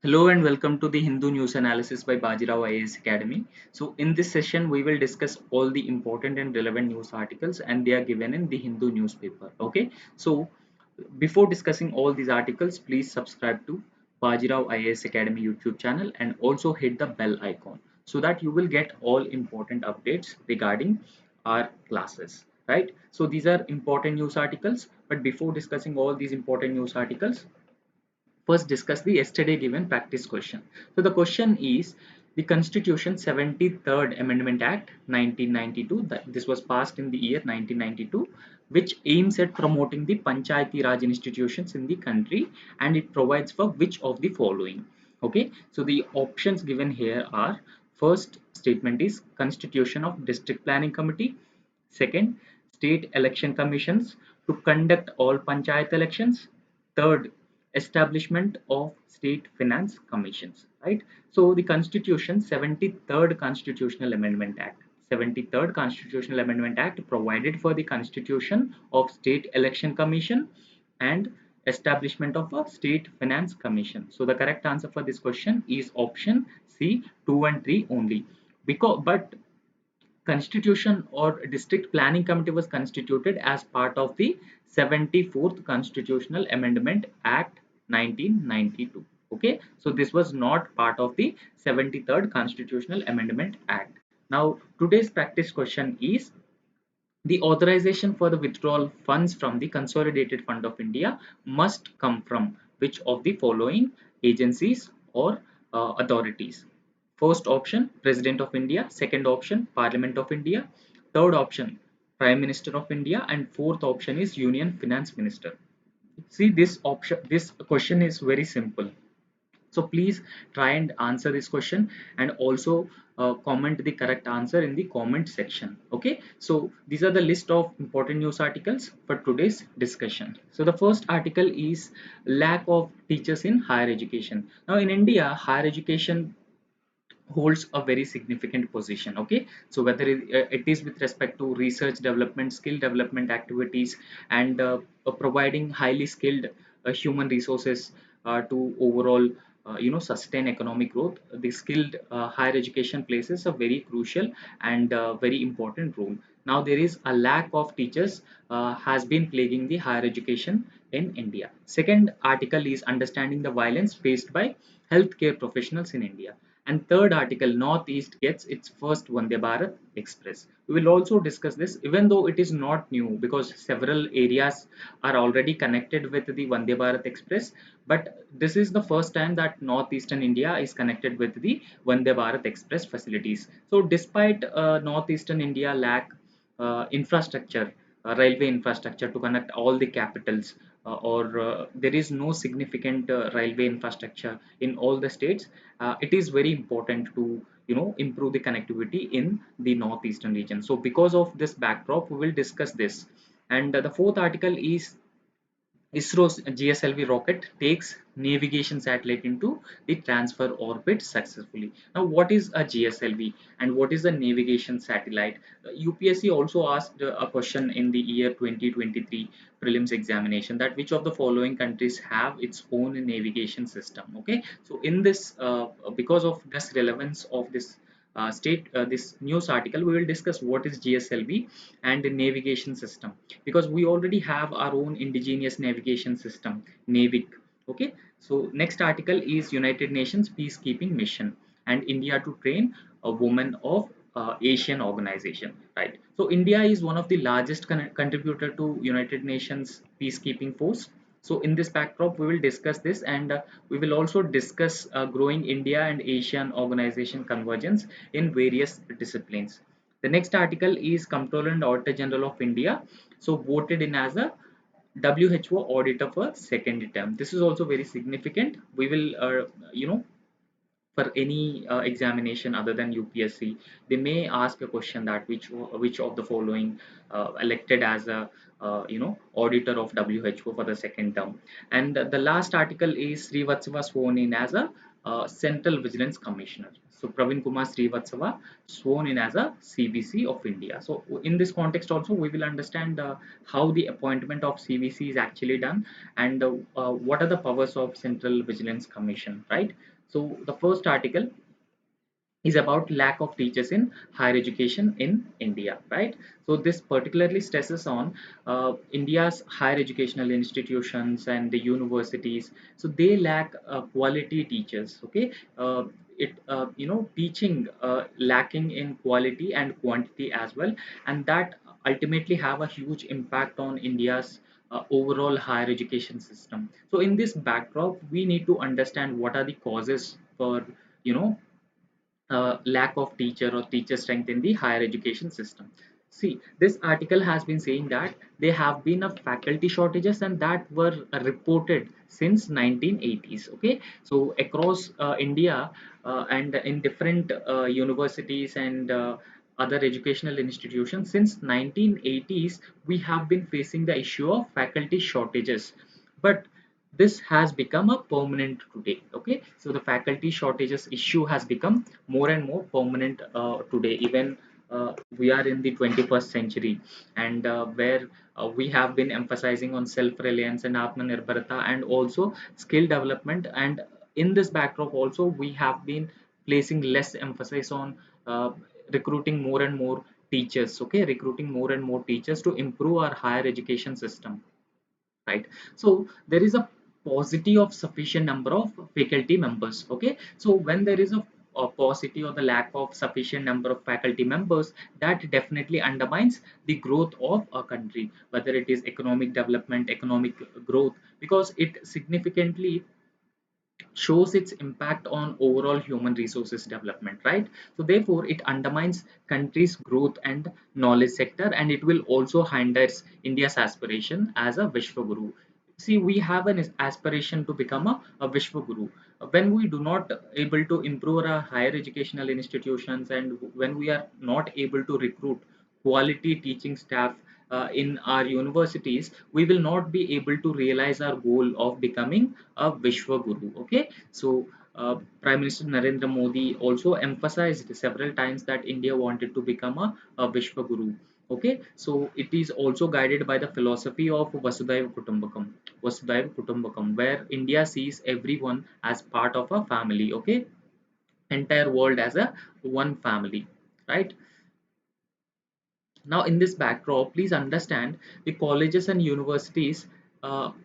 Hello and welcome to the Hindu News Analysis by Baji IAS Academy. So in this session, we will discuss all the important and relevant news articles and they are given in the Hindu newspaper. Okay. So before discussing all these articles, please subscribe to Bajirao IAS Academy YouTube channel and also hit the bell icon so that you will get all important updates regarding our classes. Right. So these are important news articles. But before discussing all these important news articles, first discuss the yesterday given practice question. So the question is the Constitution 73rd Amendment Act 1992, that this was passed in the year 1992, which aims at promoting the Panchayati Raj institutions in the country, and it provides for which of the following. Okay, so the options given here are: first statement is Constitution of District Planning Committee; second, state election commissions to conduct all panchayat elections; third, establishment of state finance commissions. Right. So the Constitution 73rd Constitutional Amendment Act, 73rd Constitutional Amendment Act provided for the constitution of state election commission and establishment of a state finance commission. So the correct answer for this question is option C, 2 and 3 only. But Constitution or District Planning Committee was constituted as part of the 74th Constitutional Amendment Act 1992. Okay, so this was not part of the 73rd Constitutional Amendment Act. Now, today's practice question is: the authorization for the withdrawal funds from the Consolidated Fund of India must come from which of the following agencies or authorities? First option, President of India; second option, Parliament of India; third option, Prime Minister of India; and fourth option is Union Finance Minister. See, this question is very simple. So please try and answer this question, and also comment the correct answer in the comment section. Okay, so these are the list of important news articles for today's discussion. So the first article is lack of teachers in higher education. Now in India, higher education holds a very significant position. Okay, so whether it is with respect to research development, skill development activities, and providing highly skilled human resources to overall sustain economic growth, the skilled higher education plays a very crucial and very important role. Now there is a lack of teachers has been plaguing the higher education in India. Second article is understanding the violence faced by healthcare professionals in India. And third article, Northeast gets its first Vande Bharat Express. We will also discuss this, even though it is not new because several areas are already connected with the Vande Bharat Express. But this is the first time that Northeastern India is connected with the Vande Bharat Express facilities. So despite Northeastern India lack infrastructure, railway infrastructure to connect all the capitals, or there is no significant railway infrastructure in all the states, it is very important to improve the connectivity in the northeastern region. So because of this backdrop, we will discuss this. And the fourth article is ISRO's GSLV rocket takes navigation satellite into the transfer orbit successfully. Now, what is a GSLV and what is a navigation satellite? UPSC also asked a question in the year 2023 prelims examination, that which of the following countries have its own navigation system. Okay, so in this, because of this relevance of this this news article, we will discuss what is GSLV and the navigation system, because we already have our own indigenous navigation system, NAVIC. Okay, so next article is United Nations peacekeeping mission and India to train a woman of Asian organization. Right, so India is one of the largest contributor to United Nations peacekeeping force. So in this backdrop, we will discuss this, and we will also discuss growing India and Asian organization convergence in various disciplines. The next article is Comptroller and Auditor General of India, so voted in as a WHO auditor for second term. This is also very significant. We will, for any examination other than UPSC, they may ask a question that which of the following elected as a auditor of WHO for the second term. And the last article is Srivatsava sworn in as a Central Vigilance Commissioner. So Praveen Kumar Srivatsava sworn in as a CVC of India. So in this context also we will understand how the appointment of CVC is actually done, and what are the powers of Central Vigilance Commission, right? So the first article is about lack of teachers in higher education in India, right? So this particularly stresses on India's higher educational institutions and the universities. So they lack quality teachers. Okay, it teaching lacking in quality and quantity as well, and that ultimately have a huge impact on India's overall higher education system. So in this backdrop, we need to understand what are the causes for you know lack of teacher or teacher strength in the higher education system. See, this article has been saying that there have been a faculty shortages and that were reported since 1980s. Okay, so across India and in different universities and other educational institutions since 1980s, we have been facing the issue of faculty shortages. But this has become a permanent today. Okay, so the faculty shortages issue has become more and more permanent today, even we are in the 21st century, and where we have been emphasizing on self-reliance and atmanirbharata and also skill development, and in this backdrop also we have been placing less emphasis on recruiting more and more teachers. Okay, recruiting more and more teachers to improve our higher education system, right? So there is a paucity of sufficient number of faculty members. Okay, so when there is a paucity or the lack of sufficient number of faculty members, that definitely undermines the growth of a country, whether it is economic development, economic growth, because it significantly shows its impact on overall human resources development, right? So therefore it undermines country's growth and knowledge sector, and it will also hinders India's aspiration as a Vishwa Guru. See, we have an aspiration to become a Vishwa Guru. When we do not able to improve our higher educational institutions, and when we are not able to recruit quality teaching staff in our universities, we will not be able to realize our goal of becoming a Vishwa Guru. Okay, so Prime Minister Narendra Modi also emphasized several times that India wanted to become a Vishwa Guru. Okay, so it is also guided by the philosophy of Vasudhaiva Kutumbakam, where India sees everyone as part of a family. Okay, entire world as a one family, right? Now, in this backdrop, please understand the colleges and universities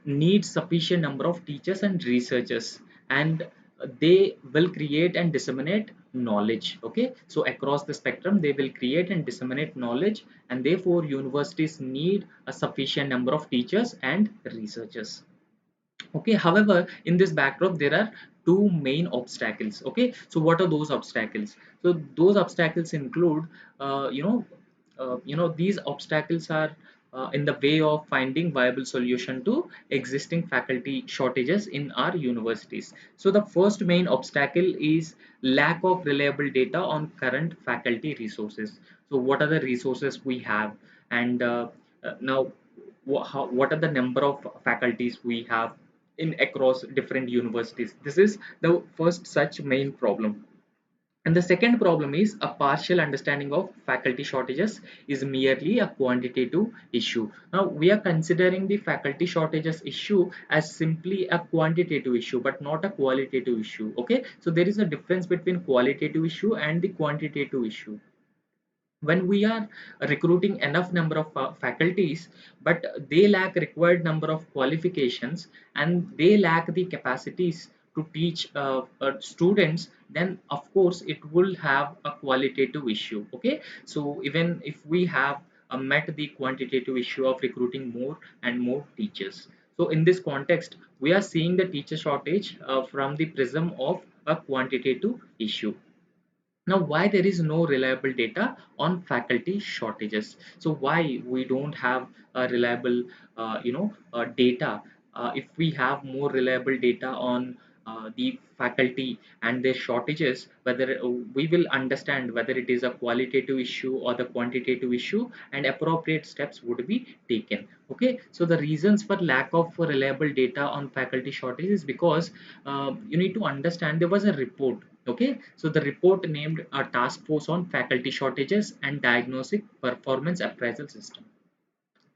need sufficient number of teachers and researchers, and they will create and disseminate knowledge. Okay, so across the spectrum, they will create and disseminate knowledge, and therefore universities need a sufficient number of teachers and researchers. Okay, however, in this backdrop there are two main obstacles. Okay, so what are those obstacles? So those obstacles include these obstacles are in the way of finding viable solution to existing faculty shortages in our universities. So the first main obstacle is lack of reliable data on current faculty resources. So what are the resources we have, and now what are the number of faculties we have in across different universities? This is the first such main problem. And the second problem is a partial understanding of faculty shortages is merely a quantitative issue. Now we are considering the faculty shortages issue as simply a quantitative issue but not a qualitative issue. Okay, so there is a difference between qualitative issue and the quantitative issue. When we are recruiting enough number of faculties, but they lack required number of qualifications and they lack the capacities to teach students, then of course it will have a qualitative issue. Okay, so even if we have met the quantitative issue of recruiting more and more teachers, so in this context we are seeing the teacher shortage from the prism of a quantitative issue. Now, why there is no reliable data on faculty shortages? So why we don't have a reliable data? If we have more reliable data on the faculty and their shortages, whether we will understand whether it is a qualitative issue or the quantitative issue, and appropriate steps would be taken. Okay, so the reasons for lack of reliable data on faculty shortage is because you need to understand there was a report. Okay, so the report named a task force on faculty shortages and diagnostic performance appraisal system.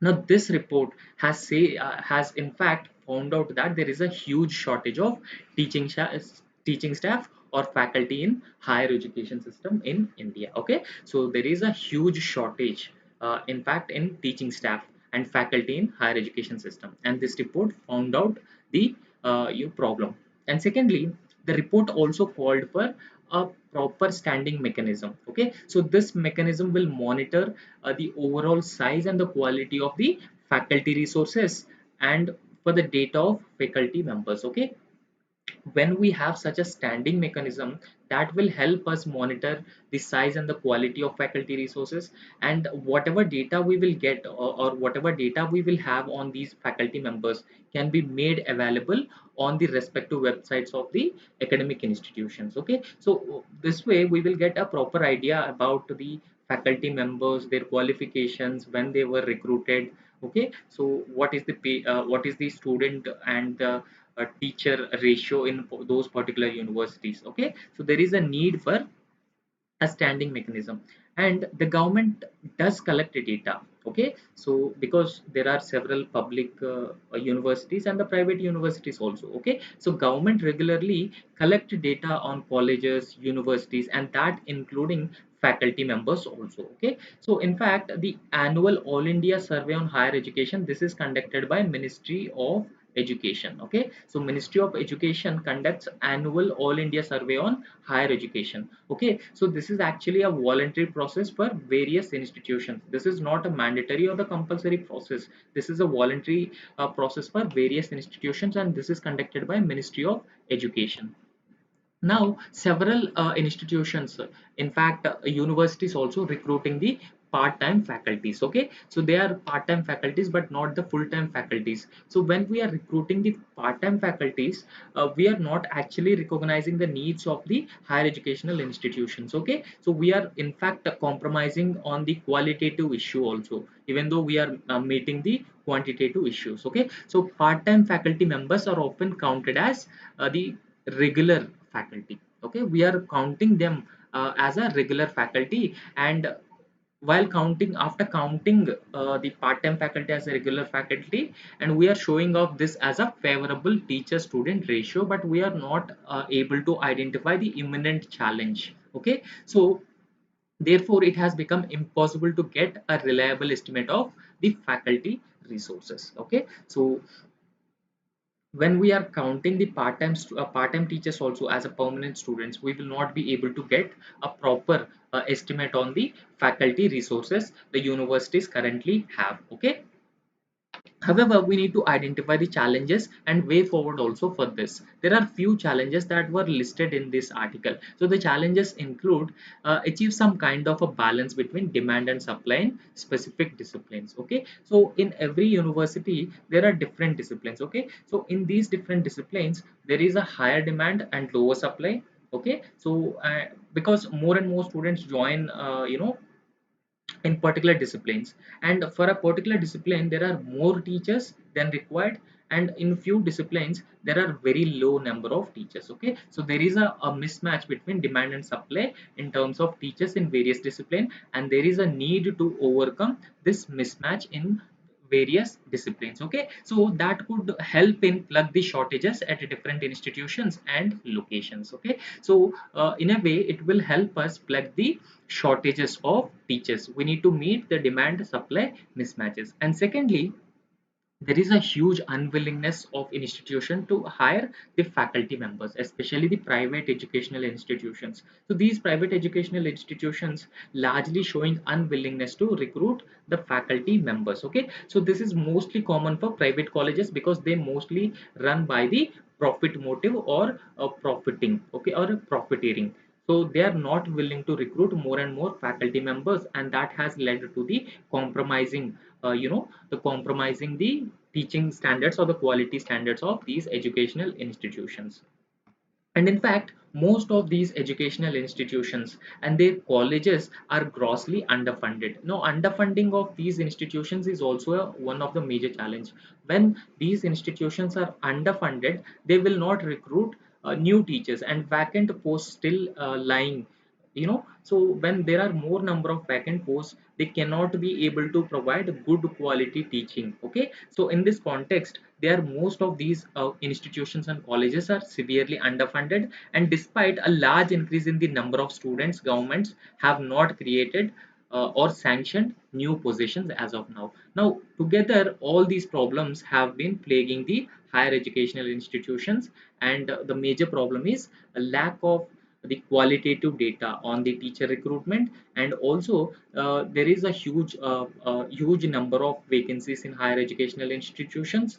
Now, this report has in fact found out that there is a huge shortage of teaching staff or faculty in higher education system in India. Okay, so there is a huge shortage, in fact, in teaching staff and faculty in higher education system, and this report found out the problem. And secondly, the report also called for a proper standing mechanism. Okay, so this mechanism will monitor the overall size and the quality of the faculty resources and for the data of faculty members. Okay, when we have such a standing mechanism, that will help us monitor the size and the quality of faculty resources, and whatever data we will get, or whatever data we will have on these faculty members can be made available on the respective websites of the academic institutions. Okay, so this way we will get a proper idea about the faculty members, their qualifications, when they were recruited. Okay, so what is the pay, what is the student and the teacher ratio in those particular universities. Okay, so there is a need for a standing mechanism, and the government does collect the data. Okay, so because there are several public universities and the private universities also. Okay, so government regularly collect data on colleges, universities, and that including faculty members also. Okay, so in fact, the annual all India survey on higher education, this is conducted by Ministry of Education. Okay, so Ministry of Education conducts annual all India survey on higher education. Okay, so this is actually a voluntary process for various institutions. This is not a mandatory or the compulsory process. This is a voluntary process for various institutions, and this is conducted by Ministry of Education. Now, several institutions, in fact, universities also recruiting the part-time faculties. Okay, so they are part-time faculties, but not the full-time faculties. So when we are recruiting the part-time faculties, we are not actually recognizing the needs of the higher educational institutions. Okay, so we are in fact compromising on the qualitative issue also, even though we are meeting the quantitative issues. Okay, so part-time faculty members are often counted as the regular faculty. Okay, we are counting them as a regular faculty, and while counting, after counting the part-time faculty as a regular faculty, and we are showing off this as a favorable teacher student ratio, but we are not able to identify the imminent challenge. Okay, so therefore it has become impossible to get a reliable estimate of the faculty resources. Okay, so when we are counting the part-time teachers also as a permanent students, we will not be able to get a proper estimate on the faculty resources the universities currently have. Okay, however, we need to identify the challenges and way forward also for this. There are few challenges that were listed in this article. So the challenges include achieve some kind of a balance between demand and supply in specific disciplines. Okay, so in every university there are different disciplines. Okay, so in these different disciplines there is a higher demand and lower supply. Okay, so because more and more students join, in particular disciplines, and for a particular discipline there are more teachers than required, and in few disciplines there are very low number of teachers. Okay, so there is a mismatch between demand and supply in terms of teachers in various discipline, and there is a need to overcome this mismatch in various disciplines. Okay, so that could help in plug the shortages at different institutions and locations. Okay, so in a way it will help us plug the shortages of teachers. We need to meet the demand supply mismatches. And secondly, there is a huge unwillingness of institution to hire the faculty members, especially the private educational institutions. So these private educational institutions largely showing unwillingness to recruit the faculty members. Okay, so this is mostly common for private colleges because they mostly run by the profit motive or profiting. Okay, or profiteering. So they are not willing to recruit more and more faculty members, and that has led to the compromising, the compromising the teaching standards or the quality standards of these educational institutions. And in fact, most of these educational institutions and their colleges are grossly underfunded. Now, underfunding of these institutions is also one of the major challenge. When these institutions are underfunded, they will not recruit new teachers and vacant posts still lying, so when there are more number of vacant posts, they cannot be able to provide good quality teaching. Okay, so in this context, there most of these institutions and colleges are severely underfunded, and despite a large increase in the number of students, governments have not created or sanctioned new positions as of now. Now, together, all these problems have been plaguing the higher educational institutions, and the major problem is a lack of the qualitative data on the teacher recruitment, and also there is a huge number of vacancies in higher educational institutions,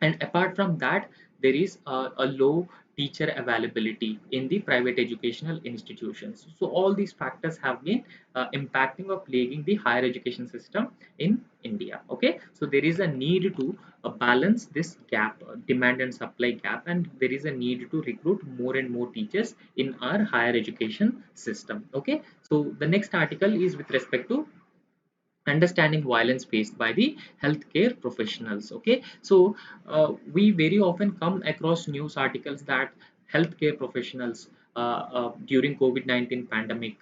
and apart from that, there is a low teacher availability in the private educational institutions. So all these factors have been impacting or plaguing the higher education system in India. Okay, so there is a need to balance this gap, demand and supply gap, and there is a need to recruit more and more teachers in our higher education system. Okay, so the next article is with respect to understanding violence faced by the healthcare professionals. Okay, so we very often come across news articles that healthcare professionals during COVID-19 pandemic,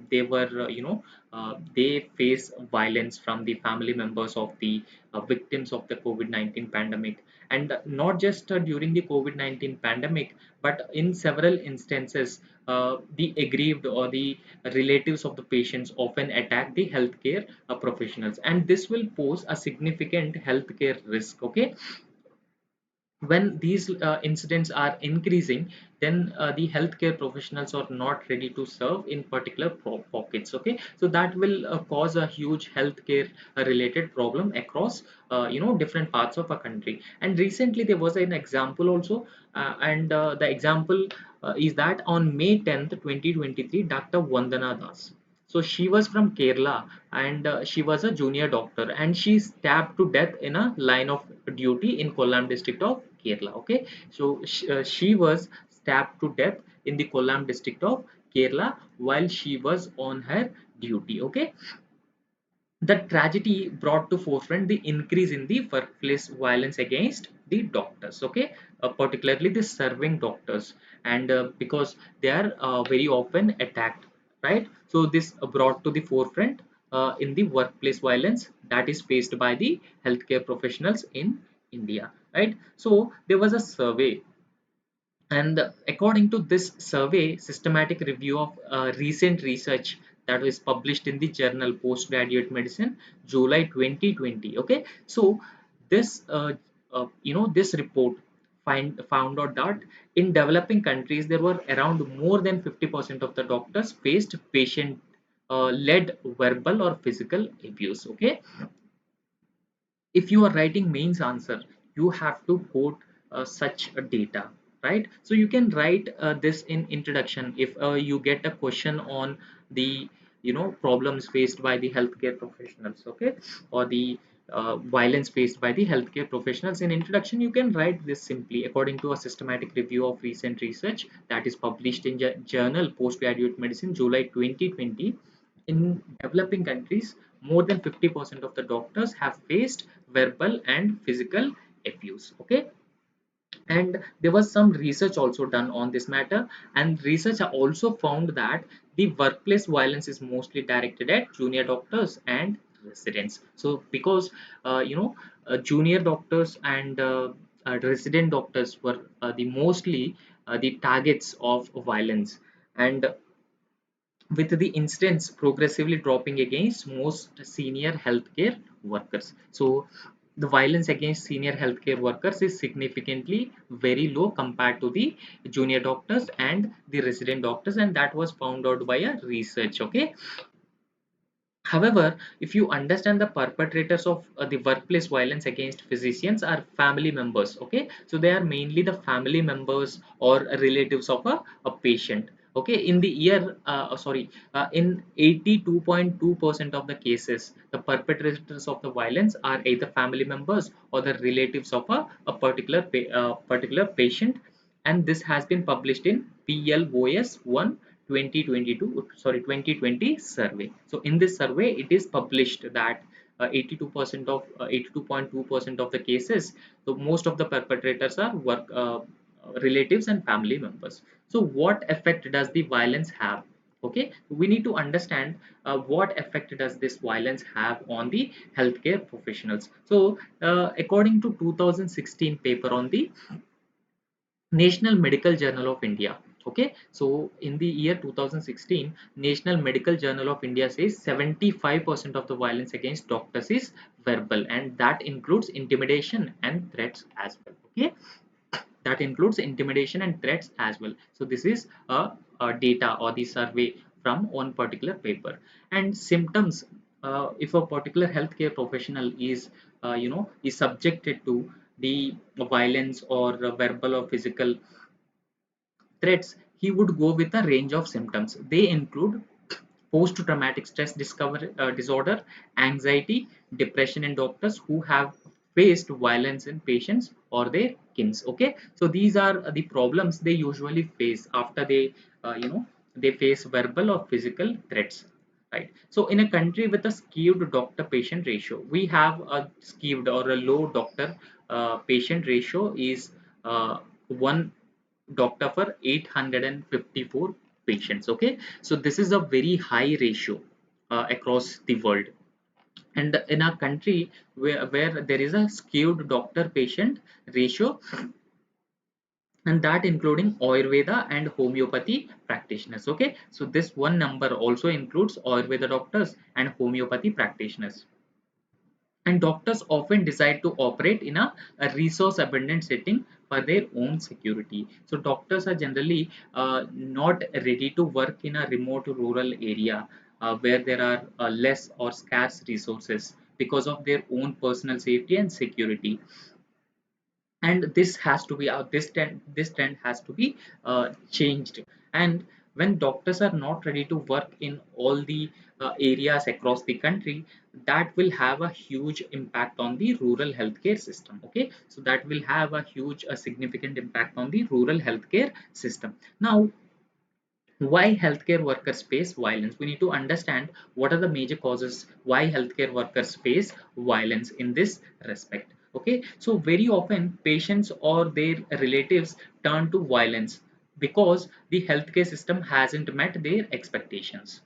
they were they face violence from the family members of the victims of the COVID-19 pandemic, and not just during the COVID-19 pandemic, but in several instances, the aggrieved or the relatives of the patients often attack the healthcare professionals, and this will pose a significant healthcare risk. Okay, when these incidents are increasing, then the healthcare professionals are not ready to serve in particular pockets. Okay, so that will cause a huge healthcare related problem across different parts of a country. And recently there was an example also, and the example is that on May 10th, 2023, Dr. Vandana Das, so she was from Kerala, and she was a junior doctor, and she stabbed to death in a line of duty in Kollam district of Kerala. Okay, so she was stabbed to death in the Kollam district of Kerala while she was on her duty. Okay, the tragedy brought to forefront the increase in the workplace violence against the doctors. Okay, particularly the serving doctors, and because they are very often attacked, right? So this brought to the forefront in the workplace violence that is faced by the healthcare professionals in India, right? So there was a survey, and according to this survey, systematic review of recent research that was published in the journal Postgraduate Medicine, July 2020. Okay, so this this report found out that in developing countries there were around more than 50% of the doctors faced patient led verbal or physical abuse. Okay, if you are writing mains answer, you have to quote such a data, right? So you can write this in introduction if you get a question on the problems faced by the healthcare professionals. Okay, or the violence faced by the healthcare professionals. In introduction, you can write this simply: according to a systematic review of recent research that is published in journal Postgraduate Medicine, July 2020, in developing countries, more than 50% of the doctors have faced verbal and physical abuse. Okay, and there was some research also done on this matter, and research also found that the workplace violence is mostly directed at junior doctors and residents. So because junior doctors and resident doctors were the mostly the targets of violence, and with the incidence progressively dropping against most senior healthcare workers. So the violence against senior healthcare workers is significantly very low compared to the junior doctors and the resident doctors, and that was found out by a research. Okay, however, if you understand, the perpetrators of the workplace violence against physicians are family members. Okay, so they are mainly the family members or relatives of a patient. Okay, in the year, in 82.2% of the cases, the perpetrators of the violence are either family members or the relatives of a particular patient, and this has been published in PLOS 1 2022, 2020 survey. So in this survey, it is published that 82% of 82.2% of the cases, so most of the perpetrators are relatives and family members. So what effect does the violence have? Okay, we need to understand what effect does this violence have on the healthcare professionals. So according to 2016 paper on the National Medical Journal of India. Okay, so in the year 2016, National Medical Journal of India says 75% of the violence against doctors is verbal, and that includes intimidation and threats as well. Okay, that includes intimidation and threats as well. So this is a data or the survey from one particular paper. And symptoms, if a particular healthcare professional is is subjected to the violence or verbal or physical threats, he would go with a range of symptoms. They include post-traumatic disorder, anxiety, depression in doctors who have faced violence in patients or their kins. Okay, so these are the problems they usually face after they, they face verbal or physical threats. Right. So in a country with a skewed doctor-patient ratio, we have a skewed or a low doctor-patient ratio is one doctor for 854 patients. Okay, so this is a very high ratio across the world. And in a country where there is a skewed doctor patient ratio, and that including Ayurveda and homeopathy practitioners. Okay, so this one number also includes Ayurveda doctors and homeopathy practitioners. And doctors often decide to operate in a resource abundant setting for their own security. So doctors are generally not ready to work in a remote rural area where there are less or scarce resources because of their own personal safety and security. And this has to be this trend has to be changed. And when doctors are not ready to work in all the areas across the country, that will have a huge impact on the rural healthcare system. Okay, so that will have a significant impact on the rural healthcare system. Now, why healthcare workers face violence? We need to understand what are the major causes why healthcare workers face violence in this respect. Okay, so very often patients or their relatives turn to violence because the healthcare system hasn't met their expectations.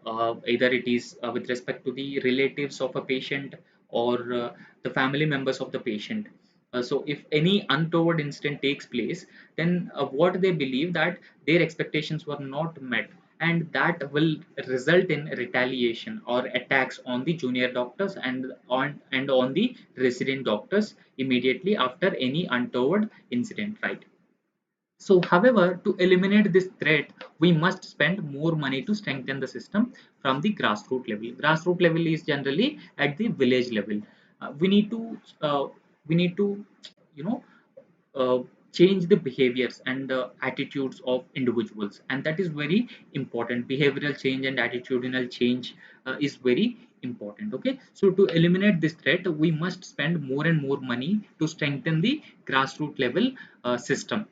Either it is with respect to the relatives of a patient or the family members of the patient. So if any untoward incident takes place, then what they believe that their expectations were not met, and that will result in retaliation or attacks on the junior doctors and on the resident doctors immediately after any untoward incident, right? So, however, to eliminate this threat, we must spend more money to strengthen the system from the grassroots level. Grassroots level is generally at the village level. We need to you know uh, change the behaviors and attitudes of individuals, and that is very important. Behavioral change and attitudinal change is very important. Okay, so to eliminate this threat, we must spend more and more money to strengthen the grassroots level system,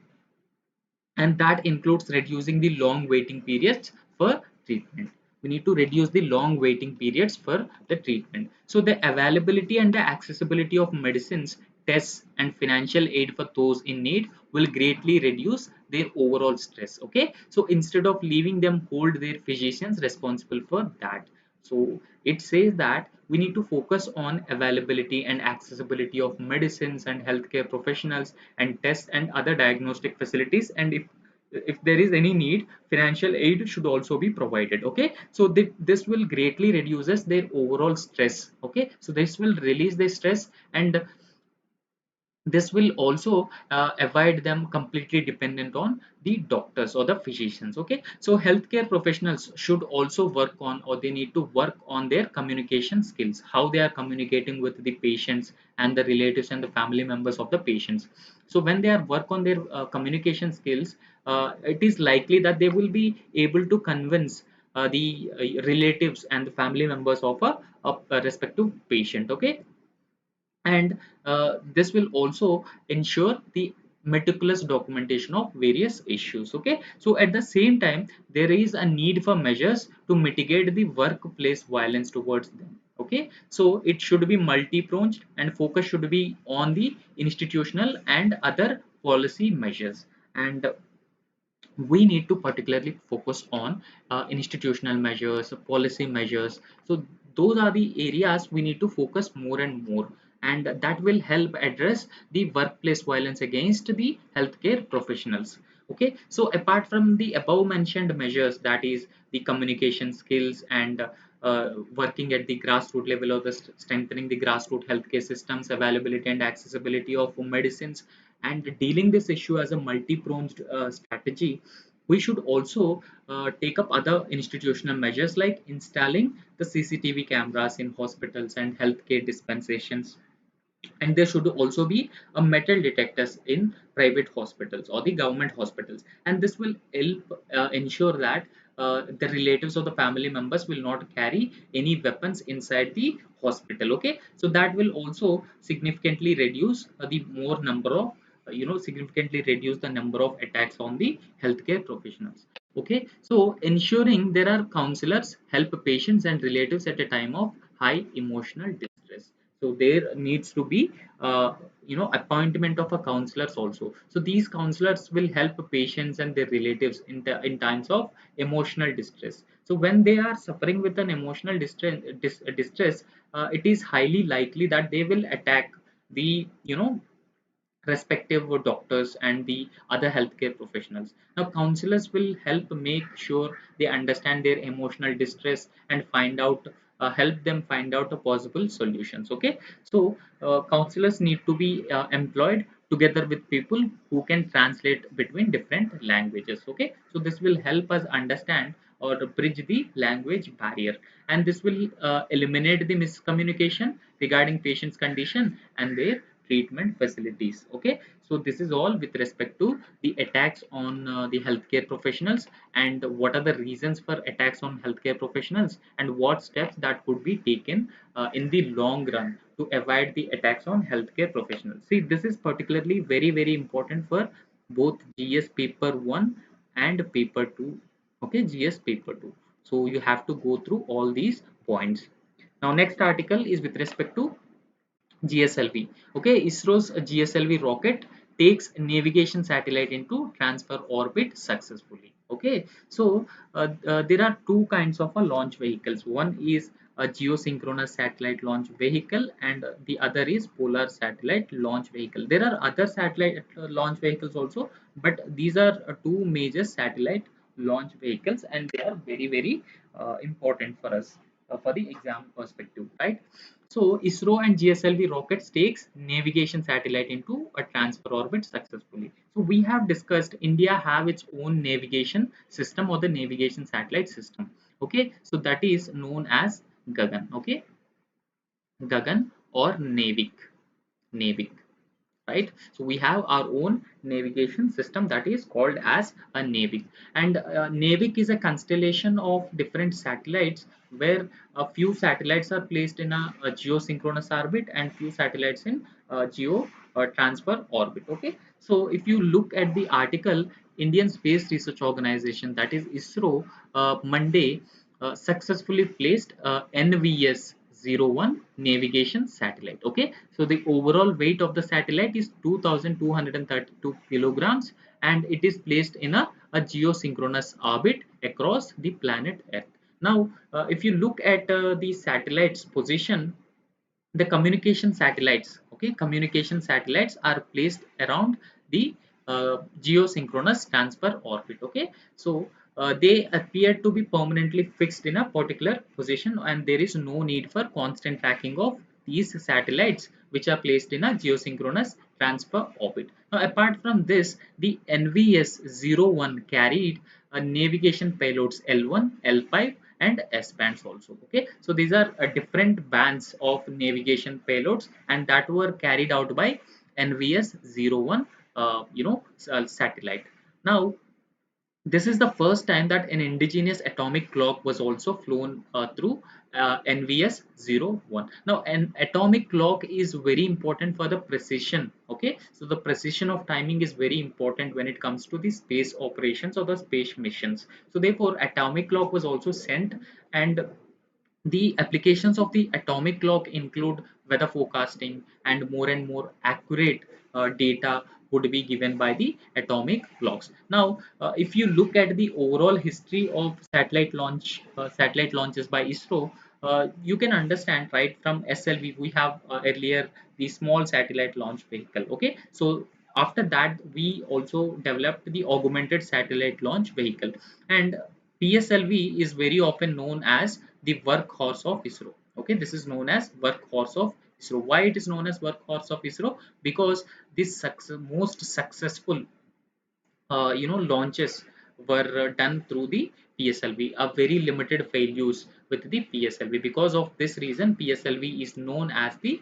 and that includes reducing the long waiting periods for treatment. We need to reduce the long waiting periods for the treatment. So the availability and the accessibility of medicines, tests, and financial aid for those in need will greatly reduce their overall stress. Okay, so instead of leaving them hold their physicians responsible for that, so it says that we need to focus on availability and accessibility of medicines and healthcare professionals and tests and other diagnostic facilities. And if there is any need, financial aid should also be provided. Okay, so this will greatly reduces their overall stress. Okay, so this will release their stress, and this will also avoid them completely dependent on the doctors or the physicians. Okay, so healthcare professionals should also work on, or they need to work on their communication skills, how they are communicating with the patients and the relatives and the family members of the patients. So when they are work on their communication skills, it is likely that they will be able to convince the relatives and the family members of a respective patient. Okay, and this will also ensure the meticulous documentation of various issues. Okay, so at the same time, there is a need for measures to mitigate the workplace violence towards them. Okay, so it should be multi-pronged, and focus should be on the institutional and other policy measures. And we need to particularly focus on institutional measures, policy measures. So those are the areas we need to focus more and more, and that will help address the workplace violence against the healthcare professionals. Okay, so apart from the above mentioned measures, that is the communication skills and working at the grassroots level, or the strengthening the grassroots healthcare systems, availability and accessibility of medicines, and dealing this issue as a multi-pronged strategy, we should also take up other institutional measures like installing the CCTV cameras in hospitals and healthcare dispensations, and there should also be a metal detectors in private hospitals or the government hospitals, and this will help ensure that the relatives or the family members will not carry any weapons inside the hospital. Okay, so that will also significantly reduce the more number of significantly reduce the number of attacks on the healthcare professionals. Okay, so ensuring there are counselors help patients and relatives at a time of high emotional distress. So there needs to be appointment of a counselors also. So these counselors will help patients and their relatives in times of emotional distress. So when they are suffering with an emotional distress, it is highly likely that they will attack the respective doctors and the other healthcare professionals. Now, counselors will help make sure they understand their emotional distress and help them find out the possible solutions. Okay, so counselors need to be employed together with people who can translate between different languages. Okay, so this will help us understand or bridge the language barrier, and this will eliminate the miscommunication regarding patient's condition and their treatment facilities. Okay, so this is all with respect to the attacks on the healthcare professionals, and what are the reasons for attacks on healthcare professionals, and what steps that could be taken in the long run to avoid the attacks on healthcare professionals. See, this is particularly very important for both GS paper 1 and paper 2. Okay, GS paper 2, so you have to go through all these points. Now next article is with respect to GSLV. Okay, ISRO's GSLV rocket takes navigation satellite into transfer orbit successfully. Okay, so there are two kinds of launch vehicles. One is a geosynchronous satellite launch vehicle, and the other is polar satellite launch vehicle. There are other satellite launch vehicles also, but these are two major satellite launch vehicles, and they are very important for us for the exam perspective, right? So ISRO and GSLV rockets takes navigation satellite into a transfer orbit successfully. So we have discussed India have its own navigation system or the navigation satellite system. Okay, so that is known as Gagan. Okay, Gagan or Navik, right? So we have our own navigation system that is called as a Navik, and Navik is a constellation of different satellites where a few satellites are placed in a geosynchronous orbit and few satellites in geo transfer orbit. Okay, so if you look at the article, Indian Space Research Organization, that is ISRO, Monday successfully placed NVS-01 navigation satellite. Okay, so the overall weight of the satellite is 2,232 kilograms, and it is placed in a geosynchronous orbit across the planet Earth. Now, if you look at the satellite's position, the communication satellites are placed around the geosynchronous transfer orbit. Okay, so they appear to be permanently fixed in a particular position, and there is no need for constant tracking of these satellites which are placed in a geosynchronous transfer orbit. Now, apart from this, the NVS-01 carried navigation payloads L1, L5, and S bands also. Okay, so these are different bands of navigation payloads, and that were carried out by NVS-01 satellite. Now, this is the first time that an indigenous atomic clock was also flown through NVS-01. Now, an atomic clock is very important for the precision. Okay, so the precision of timing is very important when it comes to the space operations or the space missions. So therefore, atomic clock was also sent, and the applications of the atomic clock include weather forecasting and more accurate data would be given by the atomic clocks. Now, if you look at the overall history of satellite launches by ISRO, you can understand right from SLV we have earlier the small satellite launch vehicle. Okay, so after that we also developed the augmented satellite launch vehicle, and PSLV is very often known as the workhorse of ISRO. Okay, this is known as workhorse of ISRO. Why it is known as workhorse of ISRO? Because this most successful launches were done through the PSLV, a very limited failures with the PSLV. Because of this reason, PSLV is known as the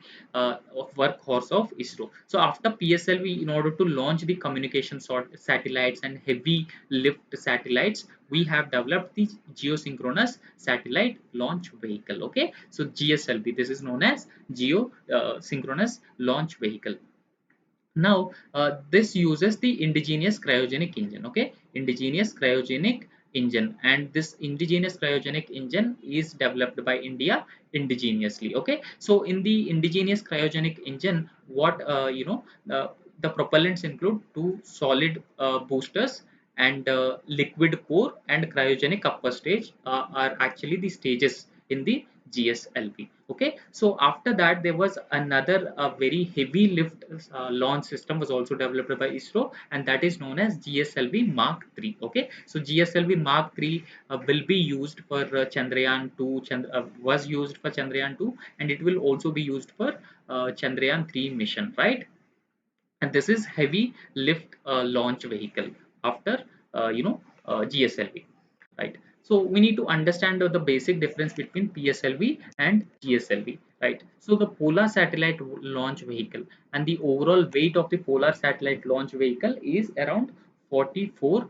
workhorse of ISRO. So after PSLV, in order to launch the communication satellites and heavy lift satellites, we have developed the geosynchronous satellite launch vehicle. Okay, so GSLV, this is known as geosynchronous launch vehicle. Now, this uses the indigenous cryogenic engine, okay? Indigenous cryogenic engine, and this indigenous cryogenic engine is developed by India indigenously, okay? So, in the indigenous cryogenic engine, what the propellants include two solid boosters and liquid core and cryogenic upper stage are actually the stages in the GSLV. Okay, so after that there was another very heavy lift launch system was also developed by ISRO, and that is known as GSLV Mark III. Okay, so GSLV Mark III will be used for Chandrayaan 2, was used for Chandrayaan 2, and it will also be used for Chandrayaan 3 mission, right? And this is heavy lift launch vehicle after GSLV, right? So we need to understand the basic difference between PSLV and GSLV, right? So the polar satellite launch vehicle and the overall weight of the polar satellite launch vehicle is around 44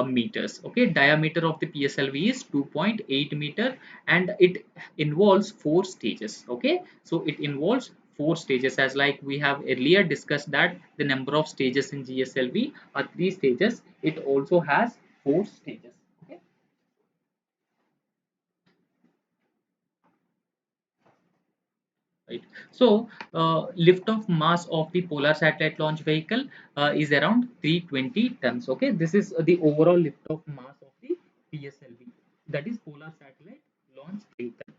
meters. Okay, diameter of the PSLV is 2.8 meter, and it involves four stages. Okay, so it involves four stages, as like we have earlier discussed that the number of stages in GSLV are three stages. It also has four stages. Okay. Right. So, lift-off mass of the Polar Satellite Launch Vehicle is around 320 tons. Okay, this is the overall lift-off mass of the PSLV, that is Polar Satellite Launch Vehicle.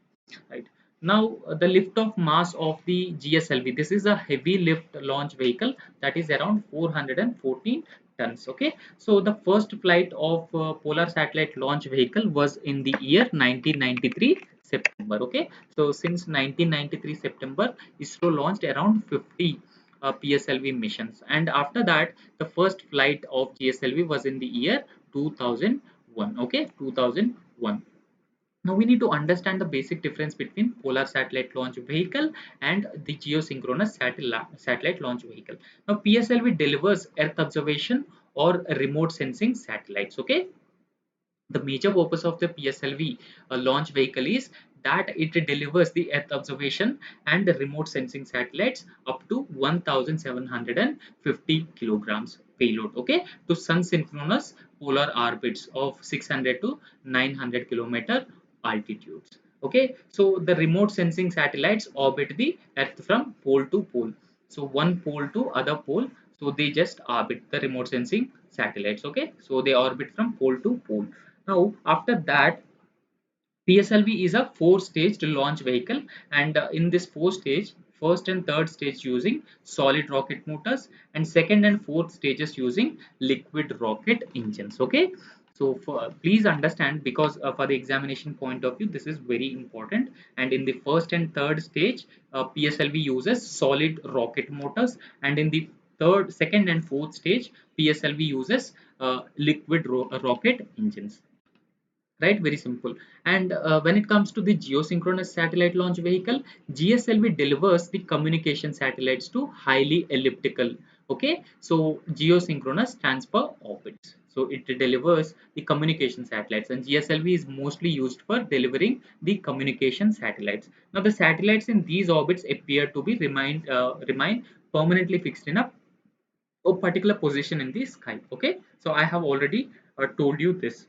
Right. Now, the lift-off mass of the GSLV. This is a heavy lift launch vehicle that is around 414 tons. Okay, so the first flight of Polar Satellite Launch Vehicle was in the year 1993 September. Okay, so since 1993 September, ISRO launched around 50 PSLV missions, and after that, the first flight of GSLV was in the year 2001. Okay, 2001. Now we need to understand the basic difference between polar satellite launch vehicle and the geosynchronous satellite launch vehicle. Now PSLV delivers Earth observation or remote sensing satellites. Okay, the major purpose of the PSLV launch vehicle is that it delivers the Earth observation and the remote sensing satellites up to 1750 kilograms payload, okay, to sun synchronous polar orbits of 600 to 900 kilometer altitudes. Okay, so the remote sensing satellites orbit the Earth from pole to pole. So one pole to other pole. So they just orbit the remote sensing satellites. Okay, so they orbit from pole to pole. Now, after that, PSLV is a four-staged launch vehicle, and in this four-stage, first and third stage using solid rocket motors, and second and fourth stages using liquid rocket engines. Okay, so please understand, because for the examination point of view, this is very important. And in the first and third stage, PSLV uses solid rocket motors, and in the second and fourth stage, PSLV uses liquid rocket engines, right? Very simple. And when it comes to the geosynchronous satellite launch vehicle, GSLV delivers the communication satellites to highly elliptical, okay, so geosynchronous stands for orbits, so it delivers the communication satellites, and GSLV is mostly used for delivering the communication satellites. Now the satellites in these orbits appear to be remain permanently fixed in a particular position in the sky. Okay, so I have already told you this.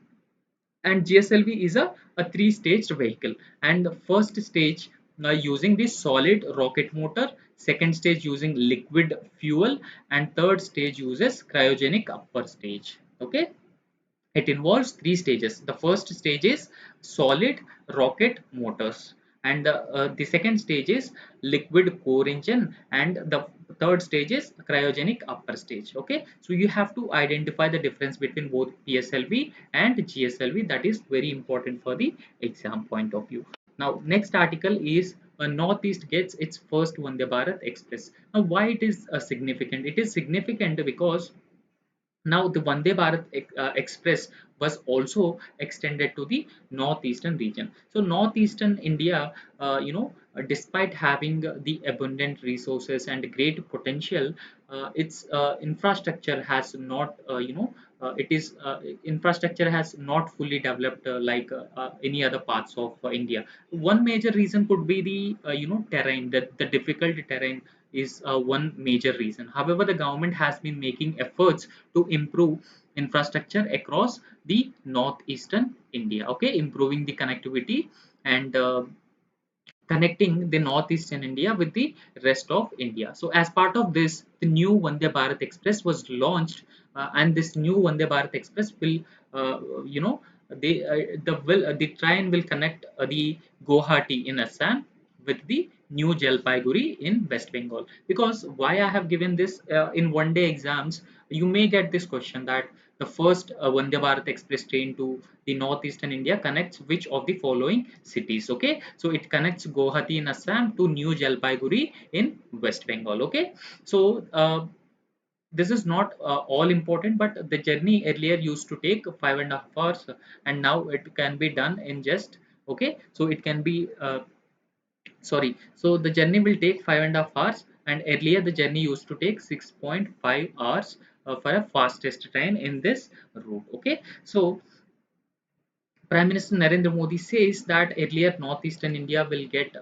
And GSLV is a three-staged vehicle, and the first stage using the solid rocket motor, second stage using liquid fuel, and third stage uses cryogenic upper stage. Okay, it involves three stages. The first stage is solid rocket motors, and the second stage is liquid core engine, and the third stage is cryogenic upper stage. Okay, so you have to identify the difference between both PSLV and GSLV. That is very important for the exam point of view. Now, next article is Northeast gets its first Vande Bharat Express. Now, why it is significant? It is significant because now, the Vande Bharat Express was also extended to the northeastern region. So, northeastern India, despite having the abundant resources and great potential, its infrastructure has not, it is infrastructure has not fully developed like any other parts of India. One major reason could be the terrain, the difficult terrain is one major reason. However, the government has been making efforts to improve infrastructure across the northeastern India. Okay, improving the connectivity and connecting the northeastern India with the rest of India. So, as part of this, the new Vande Bharat Express was launched, and this new Vande Bharat Express will, you know, the train will connect the Guwahati in Assam with the New Jalpaiguri in West Bengal. Because why I have given this in one day exams, you may get this question that the first Vande Bharat Express train to the northeastern India connects which of the following cities. Okay, so it connects Guwahati in Assam to New Jalpaiguri in West Bengal. Okay, so this is not all important, but the journey earlier used to take 5.5 hours, and now it can be done in just, okay, so it can be sorry, so the journey will take 5.5 hours, and earlier the journey used to take 6.5 hours for a fastest train in this route. Okay, so Prime Minister Narendra Modi says that earlier northeastern India will get,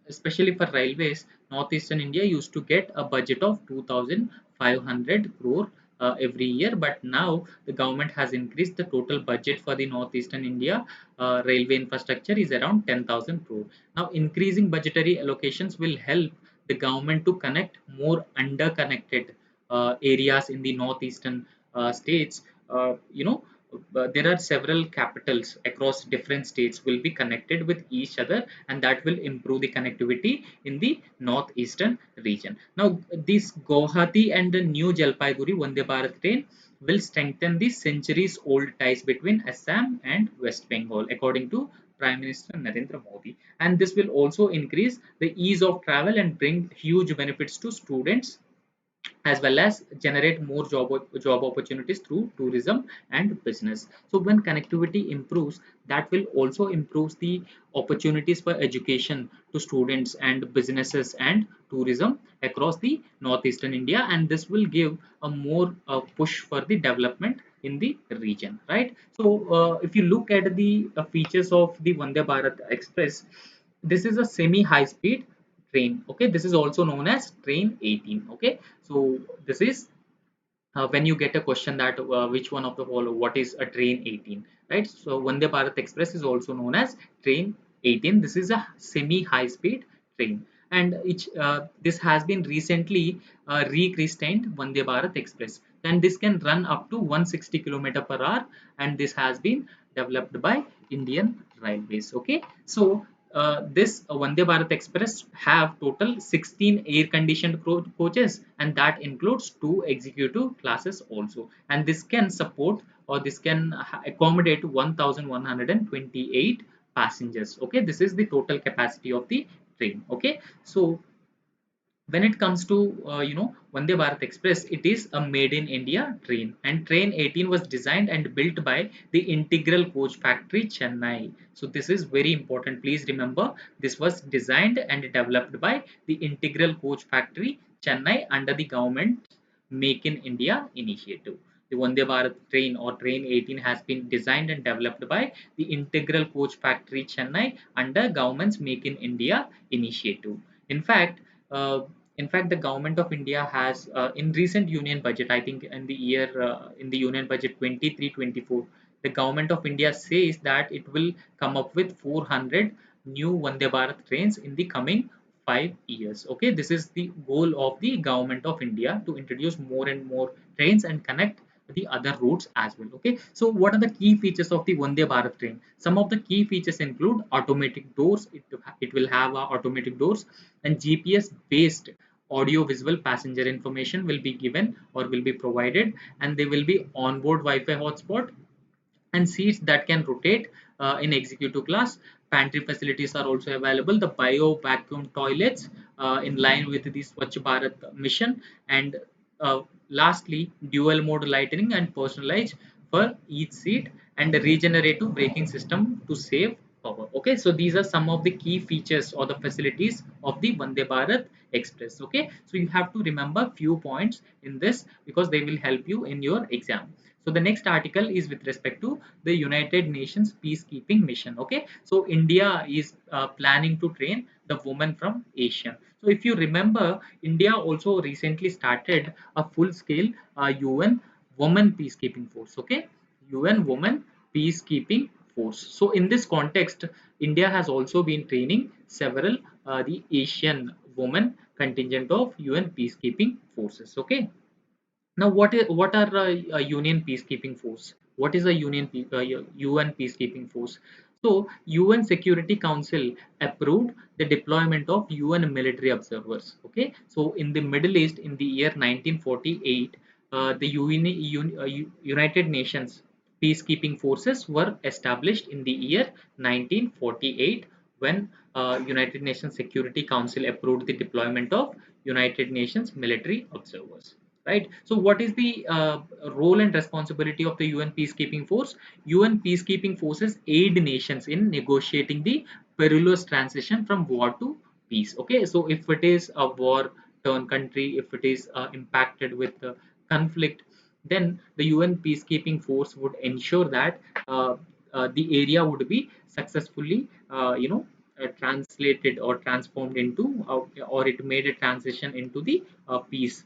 especially for railways, northeastern India used to get a budget of 2,500 crore every year, but now the government has increased the total budget for the northeastern India railway infrastructure is around 10,000 crore. Now, increasing budgetary allocations will help the government to connect more underconnected areas in the northeastern states. There are several capitals across different states will be connected with each other, and that will improve the connectivity in the northeastern region. Now, this Guwahati and the New Jalpaiguri Vande Bharat train will strengthen the centuries old ties between Assam and West Bengal, according to Prime Minister Narendra Modi. And this will also increase the ease of travel and bring huge benefits to students, as well as generate more job opportunities through tourism and business. So when connectivity improves, that will also improve the opportunities for education to students and businesses and tourism across the northeastern India, and this will give a more push for the development in the region, right? So if you look at the features of the Vande Bharat Express, this is a semi high speed train. Okay, this is also known as train 18. Okay, so this is when you get a question that which one of the follow, what is a train 18, right? So Vande Bharat Express is also known as train 18. This is a semi high speed train, and this has been recently rechristened Vande Bharat Express. Then this can run up to 160 km per hour, and this has been developed by Indian Railways. Okay, so this Vande Bharat Express have total 16 air-conditioned coaches, and that includes two executive classes also. And this can support, or this can accommodate 1,128 passengers. Okay, this is the total capacity of the train. Okay, so when it comes to Vande Bharat Express, it is a made in India train, and train 18 was designed and built by the Integral Coach Factory Chennai. So this is very important. Please remember, this was designed and developed by the Integral Coach Factory Chennai under the government Make in India initiative. The Vande Bharat train or train 18 has been designed and developed by the Integral Coach Factory Chennai under government's Make in India initiative. In fact, uh, the government of India has, in recent union budget, I think in the year in the union budget 23-24, the government of India says that it will come up with 400 new Vande Bharat trains in the coming 5 years. Okay, this is the goal of the government of India, to introduce more and more trains and connect the other routes as well. Okay, so what are the key features of the Vande Bharat train? Some of the key features include automatic doors. It will have automatic doors, and GPS based audio visual passenger information will be given or will be provided, and there will be onboard Wi-Fi hotspot and seats that can rotate in executive class. Pantry facilities are also available. The bio vacuum toilets in line with the Swachh Bharat mission, and uh, lastly, dual mode lighting and personalized for each seat, and a regenerative braking system to save power. Okay, so these are some of the key features or the facilities of the Vande Bharat Express. Okay, so you have to remember few points in this because they will help you in your exam. So the next article is with respect to the United Nations peacekeeping mission. Okay, so India is planning to train the women from Asia. So if you remember, India also recently started a full-scale UN Women Peacekeeping Force. Okay, UN Women Peacekeeping Force. So in this context, India has also been training several the Asian women contingent of UN peacekeeping forces. Okay, now, what are a union peacekeeping force? What is a UN peacekeeping force? So, UN Security Council approved the deployment of UN military observers. Okay, so in the Middle East in the year 1948, the United Nations peacekeeping forces were established in the year 1948 when United Nations Security Council approved the deployment of United Nations military observers, right? So what is the role and responsibility of the UN peacekeeping force? UN peacekeeping forces aid nations in negotiating the perilous transition from war to peace. Okay, so if it is a war torn country, if it is impacted with conflict, then the UN peacekeeping force would ensure that the area would be successfully translated or transformed into or it made a transition into the peace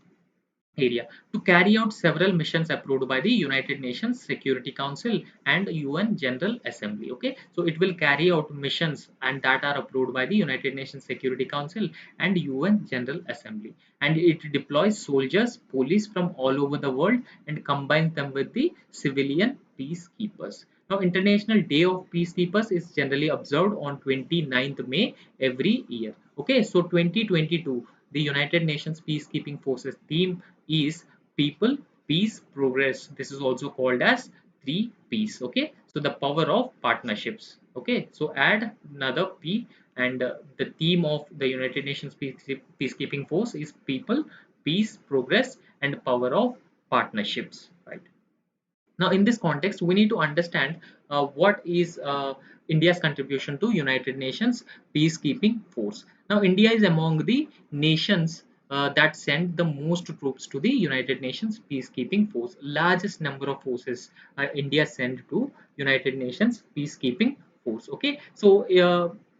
area, to carry out several missions approved by the United Nations Security Council and UN General Assembly. Okay, so it will carry out missions and that are approved by the United Nations Security Council and UN General Assembly, and it deploys soldiers, police from all over the world and combines them with the civilian peacekeepers. Now, International Day of Peacekeepers is generally observed on 29th May every year. Okay, so 2022, the United Nations Peacekeeping Forces theme is People, Peace, Progress. This is also called as 3 Ps. Okay, so the power of partnerships. Okay, so add another P, and the theme of the United Nations Peacekeeping Force is People, Peace, Progress, and power of partnerships. Right. Now, in this context, we need to understand what is India's contribution to United Nations peacekeeping force. Now, India is among the nations that send the most troops to the United Nations peacekeeping force. Largest number of forces India sent to United Nations peacekeeping force. Okay, so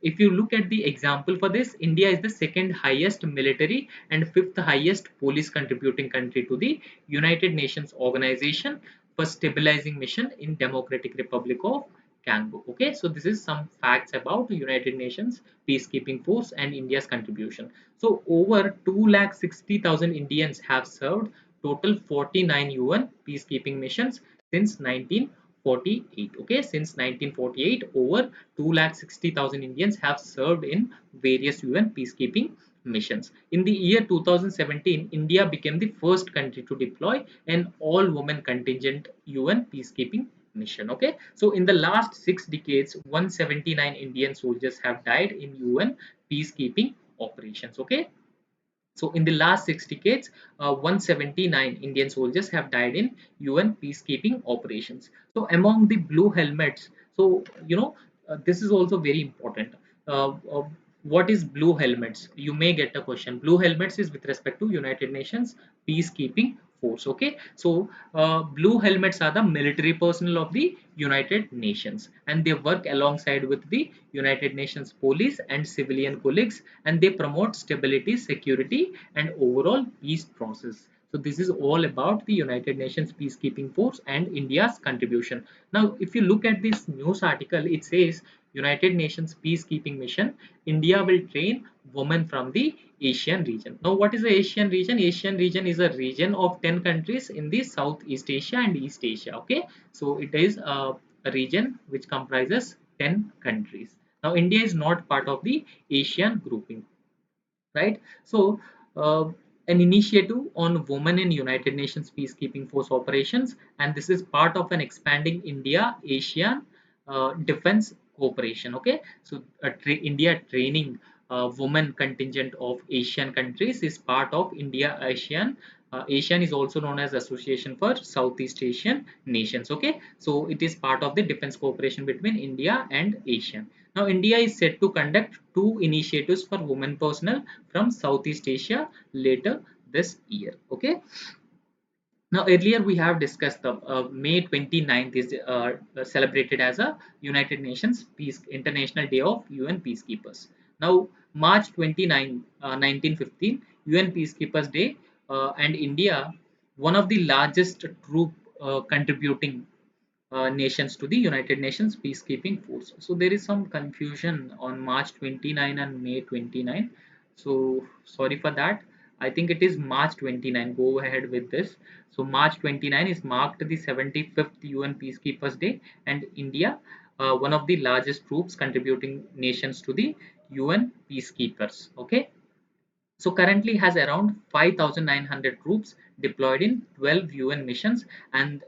if you look at the example for this, India is the second highest military and fifth highest police contributing country to the United Nations organization for stabilizing mission in Democratic Republic of Congo. Okay, so this is some facts about United Nations peacekeeping force and India's contribution. So over 260,000 Indians have served total 49 UN peacekeeping missions since 1948. Okay, since 1948, over 260,000 Indians have served in various UN peacekeeping missions. In the year 2017, India became the first country to deploy an all-women contingent UN peacekeeping mission. Okay, so in the last 6 decades, 179 Indian soldiers have died in UN peacekeeping operations. Okay, so in the last 6 decades, 179 Indian soldiers have died in UN peacekeeping operations. So among the blue helmets, so this is also very important. What is blue helmets? You may get a question. Blue helmets is with respect to United Nations peacekeeping force. Okay, so blue helmets are the military personnel of the United Nations, and they work alongside with the United Nations police and civilian colleagues, and they promote stability, security, and overall peace process. So this is all about the United Nations peacekeeping force and India's contribution. Now, if you look at this news article, it says United Nations peacekeeping mission, India will train women from the Asian region. Now, what is the Asian region? Asian region is a region of 10 countries in the Southeast Asia and East Asia. Okay, so it is a region which comprises 10 countries. Now, India is not part of the Asian grouping, right? So, an initiative on women in United Nations peacekeeping force operations, and this is part of an expanding India Asian defense cooperation. Okay, so India training women contingent of Asian countries is part of India Asian. Asian is also known as Association for Southeast Asian Nations. Okay, so it is part of the defense cooperation between India and Asian. Now, India is set to conduct two initiatives for women personnel from Southeast Asia later this year. Okay. Now, earlier we have discussed the May 29th is celebrated as a United Nations Peace International Day of UN Peacekeepers. Now, March 29, 1915, UN Peacekeepers Day, and India, one of the largest troop contributing nations to the United Nations peacekeeping force. So there is some confusion on March 29 and May 29. So sorry for that. I think it is March 29. Go ahead with this. So March 29 is marked the 75th UN Peacekeepers Day, and India, one of the largest troops contributing nations to the UN peacekeepers. Okay, so currently has around 5,900 troops deployed in 12 UN missions, and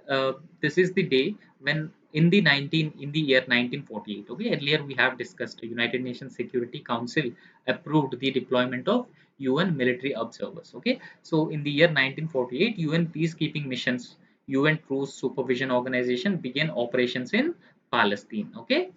this is the day when in the year 1948. Okay, earlier we have discussed United Nations Security Council approved the deployment of UN military observers. Okay, so in the year 1948, UN peacekeeping missions, UN Truce Supervision Organization began operations in Palestine. Okay,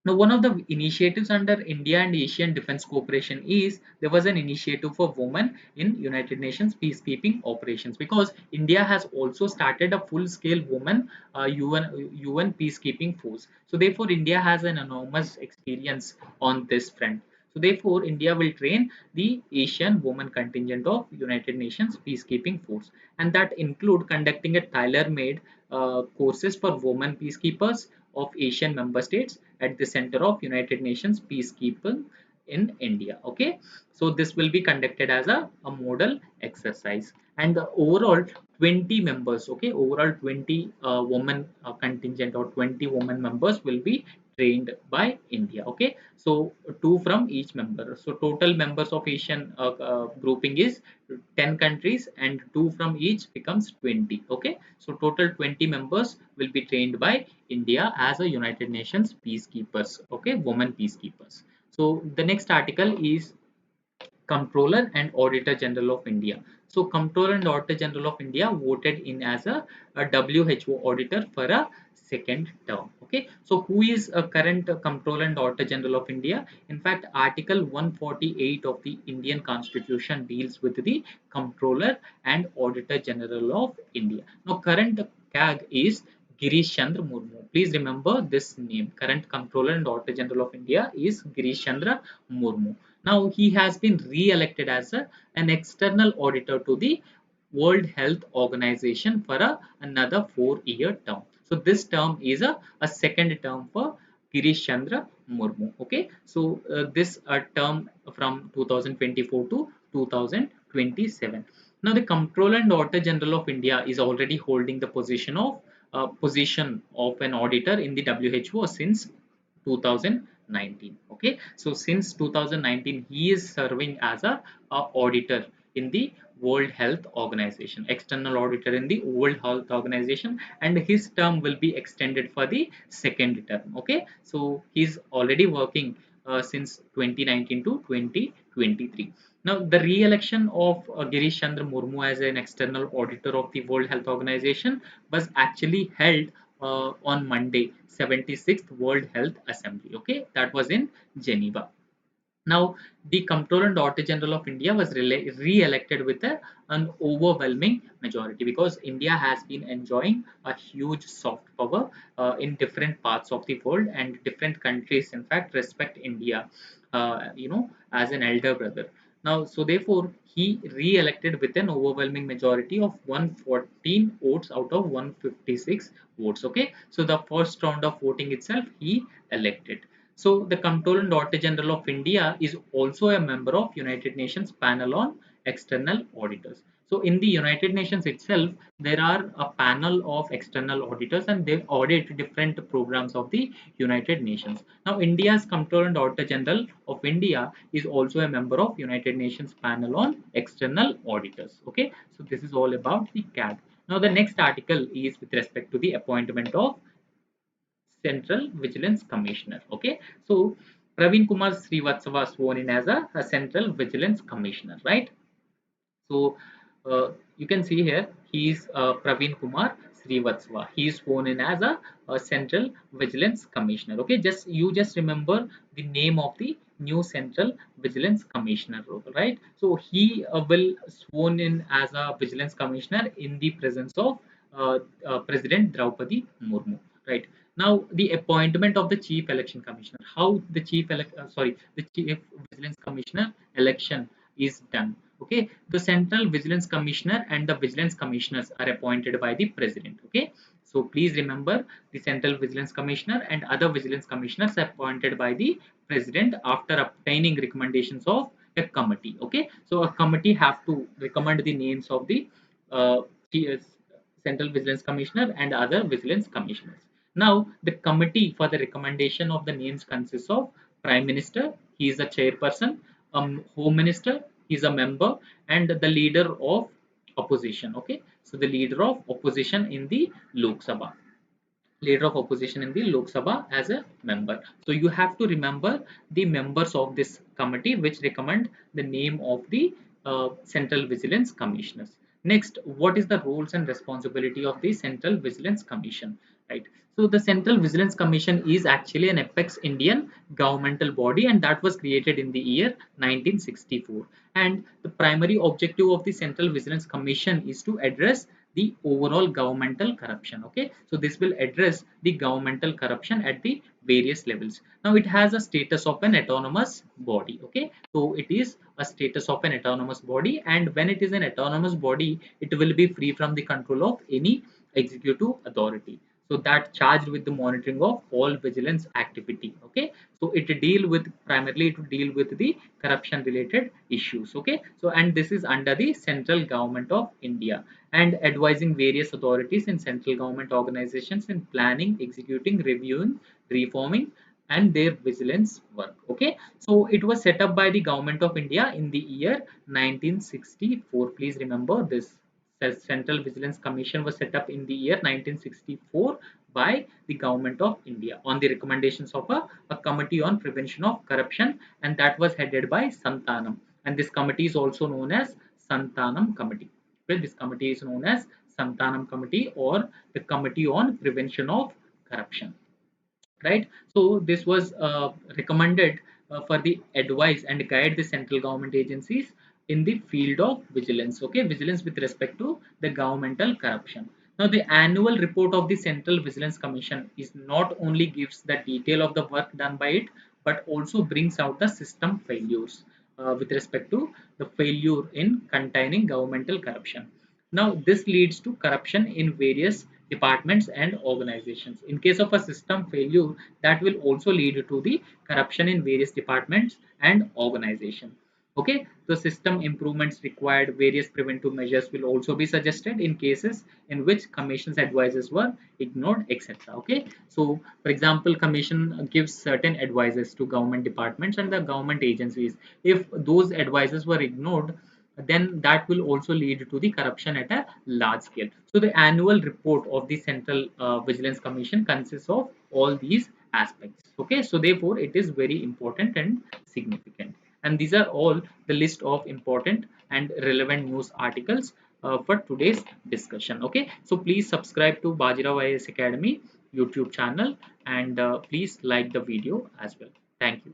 now, one of the initiatives under India and Asian Defense Cooperation is there was an initiative for women in United Nations peacekeeping operations, because India has also started a full-scale women UN peacekeeping force. So therefore, India has an enormous experience on this front. So therefore, India will train the Asian women contingent of United Nations peacekeeping force, and that include conducting a tailor-made courses for women peacekeepers of Asian member states at the center of United Nations peacekeeping in India. Okay, so this will be conducted as a model exercise, and the overall 20 members, okay, overall 20 women contingent or 20 women members will be trained by India. Okay, so two from each member. So total members of Asian grouping is 10 countries, and two from each becomes 20. Okay, so total 20 members will be trained by India as a United Nations peacekeepers. Okay, women peacekeepers. So the next article is Comptroller and Auditor General of India. So Comptroller and Auditor General of India voted in as a WHO auditor for a second term. Okay, so who is a current Comptroller and Auditor General of India? In fact, Article 148 of the Indian Constitution deals with the Comptroller and Auditor General of India. Now, current CAG is Girish Chandra Murmu. Please remember this name. Current Comptroller and Auditor General of India is Girish Chandra Murmu. Now he has been re-elected as an external auditor to the World Health Organization for another 4-year term. So this term is a second term for Girish Chandra Murmu. Okay, so this term from 2024 to 2027. Now the Comptroller and Auditor General of India is already holding the position of an auditor in the WHO since 2019. Okay, so since 2019 he is serving as a auditor in the World Health Organization, external auditor in the World Health Organization, and his term will be extended for the second term. Okay, so he's already working since 2019 to 2023. Now, the re-election of Girish Chandra Murmu as an external auditor of the World Health Organization was actually held on Monday, 76th World Health Assembly. Okay, that was in Geneva. Now, the Comptroller and Auditor General of India was re-elected with an overwhelming majority, because India has been enjoying a huge soft power in different parts of the world, and different countries, in fact, respect India, as an elder brother. Now, so therefore, he re-elected with an overwhelming majority of 114 votes out of 156 votes. Okay, so the first round of voting itself, he elected. So the Comptroller and Auditor General of India is also a member of United Nations Panel on External Auditors. So in the United Nations itself, there are a panel of external auditors and they audit different programs of the United Nations. Now, India's Comptroller and Auditor General of India is also a member of United Nations Panel on External Auditors. Okay, so this is all about the CAD. Now, the next article is with respect to the appointment of Central Vigilance Commissioner. Okay, so Praveen Kumar Srivatsava was sworn in as a Central Vigilance Commissioner, right? So you can see here he is Praveen Kumar Srivatsava. He is sworn in as a Central Vigilance Commissioner. Okay, just remember the name of the new Central Vigilance Commissioner, right? So he will sworn in as a Vigilance Commissioner in the presence of President Draupadi Murmu, right? Now the appointment of the Chief Election Commissioner. How the the Chief Vigilance Commissioner election is done. Okay, the Central Vigilance Commissioner and the Vigilance Commissioners are appointed by the President. Okay, so please remember the Central Vigilance Commissioner and other Vigilance Commissioners are appointed by the President after obtaining recommendations of a committee. Okay, so a committee have to recommend the names of the uh, Central Vigilance Commissioner and other Vigilance Commissioners. Now, the committee for the recommendation of the names consists of Prime Minister, he is the chairperson, Home Minister, he is a member, and the leader of opposition. Okay, so the leader of opposition in the Lok Sabha, leader of opposition in the Lok Sabha as a member. So you have to remember the members of this committee which recommend the name of the Central Vigilance Commissioners. Next, what is the roles and responsibility of the Central Vigilance Commission? Right. So the Central Vigilance Commission is actually an apex Indian governmental body and that was created in the year 1964. And the primary objective of the Central Vigilance Commission is to address the overall governmental corruption. Okay, so this will address the governmental corruption at the various levels. Now it has a status of an autonomous body. Okay, so it is a status of an autonomous body, and when it is an autonomous body, it will be free from the control of any executive authority, so that charged with the monitoring of all vigilance activity. Okay, so it deal with primarily to deal with the corruption related issues. Okay, so and this is under the central government of India and advising various authorities in central government organizations in planning, executing, reviewing, reforming and their vigilance work. Okay, so it was set up by the government of India in the year 1964. Please remember this. The Central Vigilance Commission was set up in the year 1964 by the government of India on the recommendations of a committee on prevention of corruption, and that was headed by Santanam, and this committee is also known as Santanam Committee. Well, this committee is known as Santanam Committee or the Committee on Prevention of Corruption, right? So this was recommended for the advice and guide the central government agencies in the field of vigilance. Okay, vigilance with respect to the governmental corruption. Now the annual report of the Central Vigilance Commission is not only gives the detail of the work done by it but also brings out the system failures with respect to the failure in containing governmental corruption. Now, this leads to corruption in various departments and organizations. In case of a system failure, that will also lead to the corruption in various departments and organizations. Okay, the system improvements required, various preventive measures will also be suggested in cases in which commission's advices were ignored, etc. Okay, so for example, commission gives certain advices to government departments and the government agencies. If those advices were ignored, then that will also lead to the corruption at a large scale. So the annual report of the Central Vigilance Commission consists of all these aspects. Okay, so therefore it is very important and significant. And these are all the list of important and relevant news articles for today's discussion. Okay, so please subscribe to Bajirao IAS Academy YouTube channel and please like the video as well. Thank you.